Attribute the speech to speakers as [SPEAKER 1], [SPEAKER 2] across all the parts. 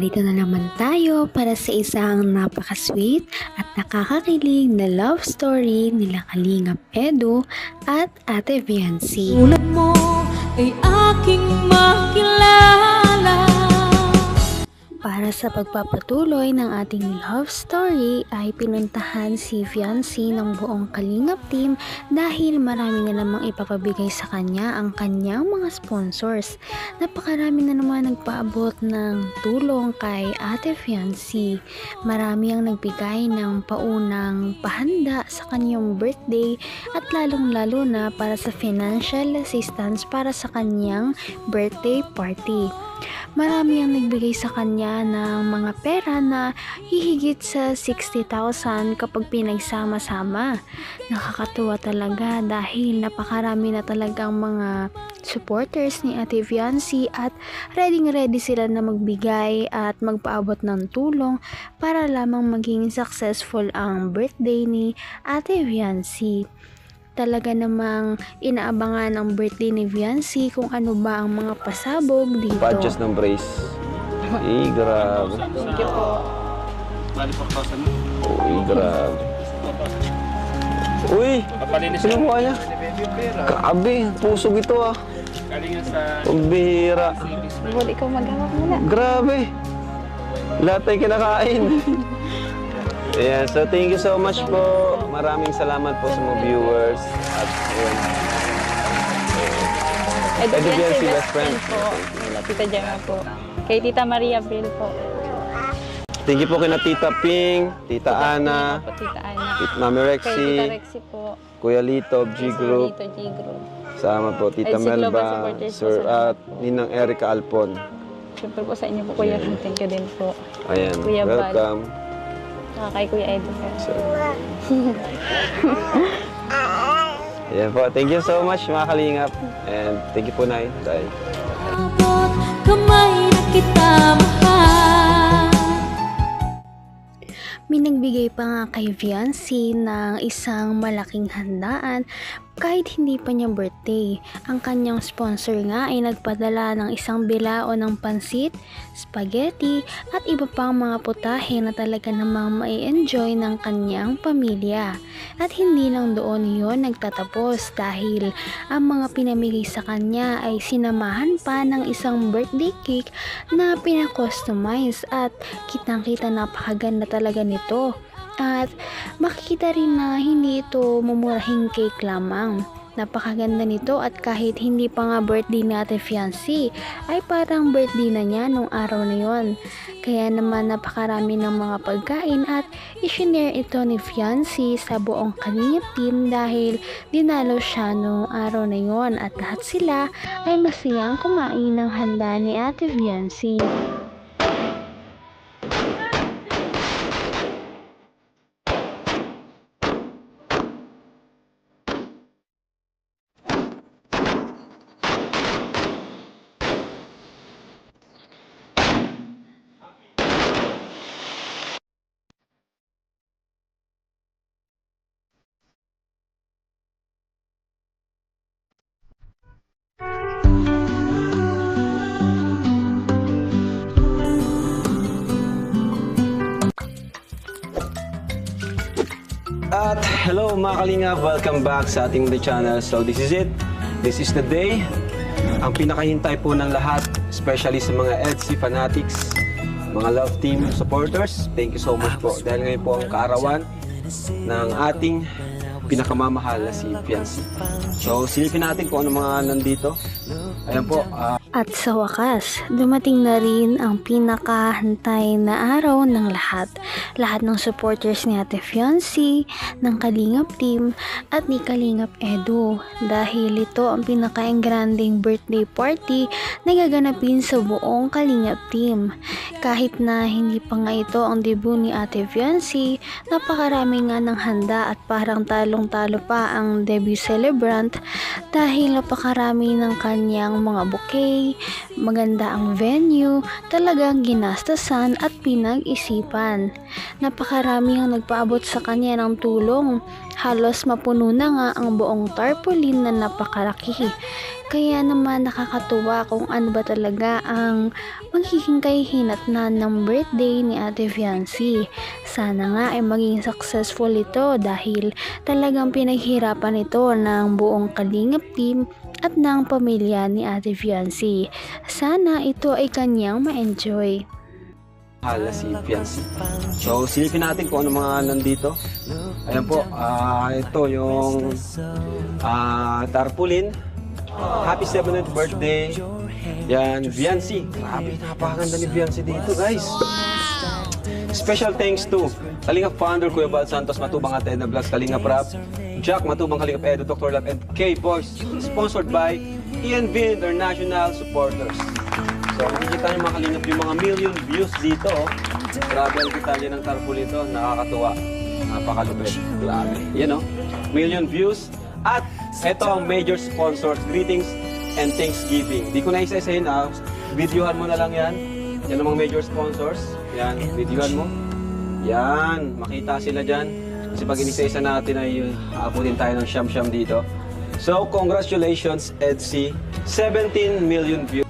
[SPEAKER 1] narito na naman tayo para sa isang napaka-sweet at nakakakilig na love story nila Kalingap Edu at Ate Viancy.
[SPEAKER 2] Tulad mo ay aking makilala.
[SPEAKER 1] Para sa pagpapatuloy ng ating love story ay pinuntahan si Viancy ng buong Kalingap team dahil marami na namang ipapabigay sa kanya ang kanyang mga sponsors. Napakarami na naman nagpaabot ng tulong kay Ate Viancy. Marami ang nagbigay ng paunang pahanda sa kanyang birthday at lalong-lalo na para sa financial assistance para sa kanyang birthday party. Marami ang nagbigay sa kanya ng mga pera na hihigit sa 60,000 kapag pinagsama-sama. Nakakatuwa talaga dahil napakarami na talagang mga supporters ni Ate Viancy at ready sila na magbigay at magpaabot ng tulong para lamang maging successful ang birthday ni Ate Viancy. Talaga namang inaabangan ang birthday ni Viancy kung ano ba ang mga pasabog dito.
[SPEAKER 3] Patches ng brace. Grabe.
[SPEAKER 2] Thank you po.
[SPEAKER 3] Grabe. Uy! Sino mo niya? Grabe, pusog ito ah. Pambihira.
[SPEAKER 2] Budi ko maghawak muna.
[SPEAKER 3] Grabe. Lahat ay kinakain. Ayan, so thank you so much po. Maraming salamat po sa mga viewers. At
[SPEAKER 2] Edu
[SPEAKER 3] Viancy,
[SPEAKER 2] best friend po. Kay Tita Gemma po. Kay Tita Maria Bill po.
[SPEAKER 3] thank you po kina Tita Ping, Tita Ana,
[SPEAKER 2] Po, Tita Ana.
[SPEAKER 3] Tita Mami
[SPEAKER 2] Kay Tita
[SPEAKER 3] Rexy,
[SPEAKER 2] Rexy po.
[SPEAKER 3] Kuya Lito, G Group,
[SPEAKER 2] Lito G Group.
[SPEAKER 3] sama po Tita
[SPEAKER 2] Ay, si Global
[SPEAKER 3] Melba,
[SPEAKER 2] Supporters po,
[SPEAKER 3] Sir
[SPEAKER 2] salamat
[SPEAKER 3] at
[SPEAKER 2] po.
[SPEAKER 3] Ninang Erica Alpon.
[SPEAKER 2] Siyempre po sa inyo po, Kuya. Thank you din po.
[SPEAKER 3] Ayan,
[SPEAKER 2] Kuya Bal.
[SPEAKER 3] welcome.
[SPEAKER 2] Kay Kuya Edu po.
[SPEAKER 3] So, ayan po, thank you so much mga kalingap. And thank you po, Nay. Bye.
[SPEAKER 2] Kamay na kita mahal.
[SPEAKER 1] May nagbigay pa nga kay Viancy ng isang malaking handaan kahit hindi pa niya birthday. Ang kanyang sponsor nga ay nagpadala ng isang bilao ng pansit, spaghetti at iba pang mga putahe na talaga namang mai-enjoy ng kanyang pamilya. At hindi lang doon yon nagtatapos dahil ang mga pinamigay sa kanya ay sinamahan pa ng isang birthday cake na pinakustomize at kitang-kita napakaganda talaga nito. At makikita rin na hindi ito mumurahing cake lamang. Napakaganda nito at kahit hindi pa nga birthday ni Ate Viancy ay parang birthday na niya nung araw na yon. Kaya naman napakarami ng mga pagkain at isinare ito ni Viancy sa buong Kalingap team dahil dinalo siya nung araw na yon at lahat sila ay masayang kumain ng handa ni Ate Viancy.
[SPEAKER 3] At hello mga kalingap, welcome back sa ating channel. So this is it. This is the day. Ang pinakahintay po ng lahat, especially sa mga EDSI fanatics, mga love team supporters. Thank you so much po. Dahil ngayon po ang kaarawan ng ating pinakamamahal na si Viancy. So silipin natin kung ano mga nandito. Ayan po.
[SPEAKER 1] At sa wakas, dumating na rin ang pinakahantay na araw ng lahat. Lahat ng supporters ni Ate Viancy, ng Kalingap team, at ni Kalingap Edu. Dahil ito ang pinaka-engranding birthday party na gaganapin sa buong Kalingap team. Kahit na hindi pa nga ito ang debut ni Ate Viancy, napakarami nga ng handa at parang talong talong-talo pa ang debut celebrant dahil napakarami ng kanyang mga bouquet, maganda ang venue, talagang ginastasan at pinag-isipan. Napakarami ang nagpaabot sa kanya ng tulong, halos mapuno na nga ang buong tarpaulin na napakalaki. Kaya naman nakakatuwa kung ano ba talaga ang magiging kahihinatnan ng birthday ni Ate Fiancy. Sana nga ay maging successful ito dahil talagang pinaghirapan ito ng buong Kalingap team at ng pamilya ni Ate Fiancy. Sana ito ay kanyang ma-enjoy.
[SPEAKER 3] Hala si Fiancy. So, silipin natin kung ano mga nandito. Ayan po, ito yung tarpaulin. Happy 7th birthday. Yan, Fiancy. Grabe, napakaganda ni Fiancy dito, guys. Special thanks to Kalingap founder Kuya Val Santos, Matubang at Edna Vlogs, Kalingap Rap, Jack Matubang, Kalingap Edu, Dr. Love, and K-Boys. Sponsored by ENV International Supporters. So, nakikita niyo mga Kalingap yung mga million views dito. Oh. Grabe ang detalye ng tarpaulin ito. Nakakatuwa. Napakalupit. Grabe. Yan oh. Million views. At ito ang major sponsors. Greetings and Thanksgiving. Di ko na isa-isahin. Videohan mo na lang yan. Yan ang mga major sponsors. Yan. Videohan mo. Yan. Makita sila dyan. Kasi pag inisa-isa natin ay aabutin tayo ng siyam-siyam dito. So, congratulations, EDC. 17 million views.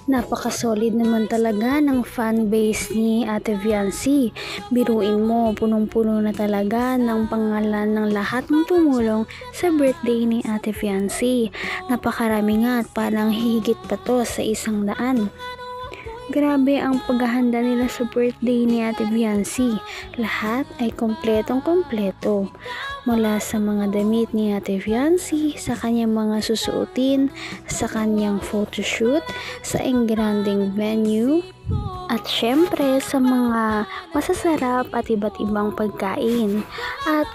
[SPEAKER 1] Napaka-solid naman talaga ng fan base ni Ate Fiancy. Biruin mo, punong-puno na talaga ng pangalan ng lahat ng tumulong sa birthday ni Ate Fiancy. Napakarami nga at parang hihigit pa to sa 100. Grabe ang paghahanda nila sa birthday ni Ate Fiancy. Lahat ay kompletong-kompleto. Mula sa mga damit ni Ate Fiancy, sa kanyang mga susuotin, sa kanyang photoshoot, sa engranding venue, at syempre sa mga masasarap at iba't ibang pagkain. At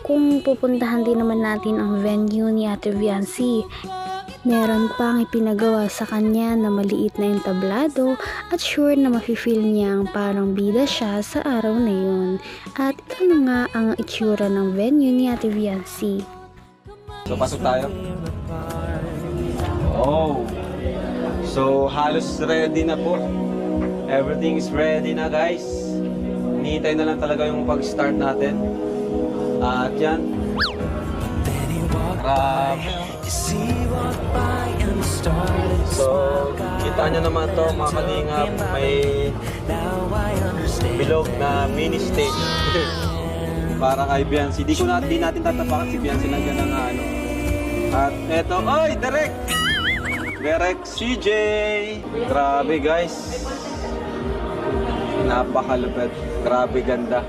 [SPEAKER 1] kung pupuntahan din naman natin ang venue ni Ate Fiancy, meron pang ipinagawa sa kanya na maliit na entablado at sure na mafe-feel niyang parang bida siya sa araw na yun. At ito na nga ang itsura ng venue ni Ate Fiancy.
[SPEAKER 3] So, pasok tayo. Oh! So, halos ready na po. Everything is ready na, guys. Hinihintay na lang talaga yung pag-start natin. At yan. So, kita nyo naman to mga kalingap, may bilog na mini stage. Para kay Fiancy. Di natin tatapakan si Fiancy na gano'n nga ano. At eto, oy! Derek CJ! Grabe guys. Napakalupit. Grabe ganda.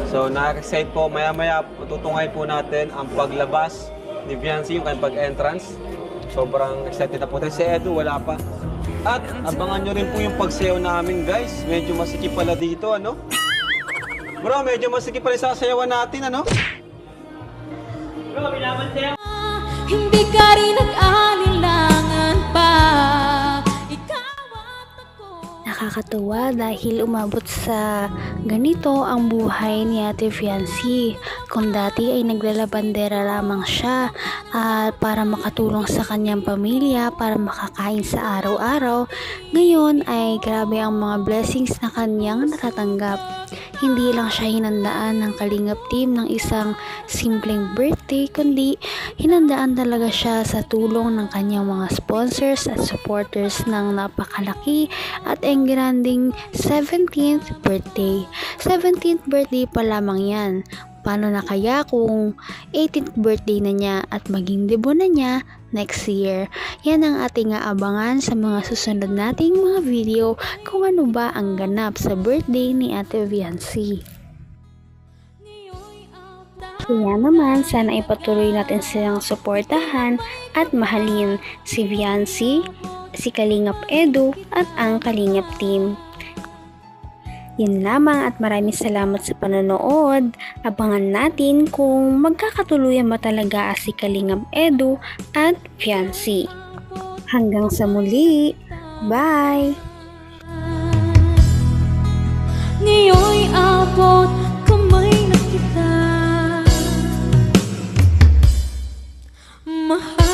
[SPEAKER 3] So, na-excite po. Maya-maya, tutungay po natin ang paglabas ni Fiancy, yung kanyang pag-entrance. Sobrang excited na po tayo. Si Edu, wala pa. At abangan nyo rin po yung pagsayaw namin, guys. Medyo masikip pala dito, ano? Bro, medyo masikip pala yung sasayawan natin, ano? Bro, binaman sayaw.
[SPEAKER 4] Hindi ka rin nag-alilangan pa.
[SPEAKER 1] Nakakatuwa dahil umabot sa ganito ang buhay ni Ate Fiancy. Kung dati ay naglalabandera lamang siya para makatulong sa kanyang pamilya, para makakain sa araw-araw, ngayon ay grabe ang mga blessings na kanyang natatanggap. Hindi lang siya hinandaan ng Kalingap team ng isang simpleng birthday, kundi hinandaan talaga siya sa tulong ng kanyang mga sponsors at supporters ng napakalaki at engranding 17th birthday. 17th birthday pa lamang yan. Paano na kaya kung 18th birthday na niya at maging debut na niya next year? Yan ang ating aabangan sa mga susunod nating mga video kung ano ba ang ganap sa birthday ni Ate Fiancy. Kaya naman, sana ipatuloy natin silang suportahan at mahalin si Fiancy, si Kalingap Edu at ang Kalingap team. Yan lamang at maraming salamat sa panonood. Abangan natin kung magkakatuluyan ba talaga si Kalingap Edu at Fiancy. Hanggang sa muli. Bye!
[SPEAKER 4] ngayon'y abot kamay na kita. Mahal